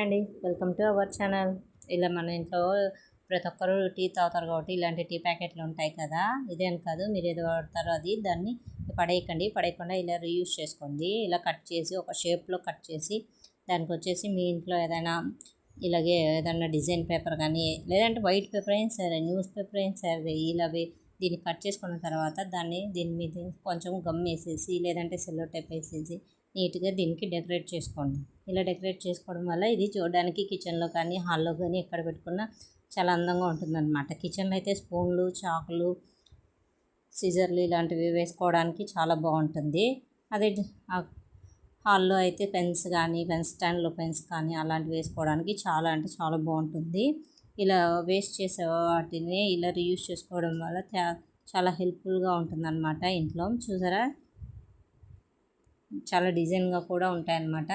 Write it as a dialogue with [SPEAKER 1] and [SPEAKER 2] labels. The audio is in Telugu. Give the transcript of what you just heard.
[SPEAKER 1] అండి, వెల్కమ్ టు అవర్ ఛానల్. ఇలా మన ఇంట్లో ప్రతి ఒక్కరు టీ తాగుతారు కాబట్టి ఇలాంటి టీ ప్యాకెట్లు ఉంటాయి కదా. ఇదేం కాదు, మీరు ఏదో వాడతారో అది దాన్ని పడేయకుండా ఇలా రీయూజ్ చేసుకోండి. ఇలా కట్ చేసి ఒక షేప్లో కట్ చేసి దానికి వచ్చేసి మీ ఇంట్లో ఏదైనా ఇలాగే ఏదైనా డిజైన్ పేపర్ కానీ లేదంటే వైట్ పేపర్ అయినా సరే, న్యూస్ పేపర్ అయినా సరే, ఇలాగే దీన్ని కట్ చేసుకున్న తర్వాత దీని మీద కొంచెం గమ్ వేసేసి లేదంటే సెల్లో టేప్ వేసేసి నీట్గా దీనికి డెకరేట్ చేసుకోండి. ఇలా డెకరేట్ చేసుకోవడం వల్ల ఇది చూడడానికి కిచెన్లో కానీ హాల్లో కానీ ఎక్కడ పెట్టుకున్నా చాలా అందంగా ఉంటుందన్నమాట. కిచెన్లో అయితే స్పూన్లు, చాకులు, సిజర్లు ఇలాంటివి వేసుకోవడానికి చాలా బాగుంటుంది. అదే హాల్లో అయితే పెన్స్ కానీ, పెన్ స్టాండ్లో పెన్స్ కానీ అలాంటివి వేసుకోవడానికి చాలా అంటే చాలా బాగుంటుంది. ఇలా వేస్ట్ చేసే వాటిని ఇలా రీయూజ్ చేసుకోవడం వల్ల చాలా హెల్ప్ఫుల్గా ఉంటుందన్నమాట. ఇంట్లో చూసారా, చాలా డిజైన్గా కూడా ఉంటాయన్నమాట.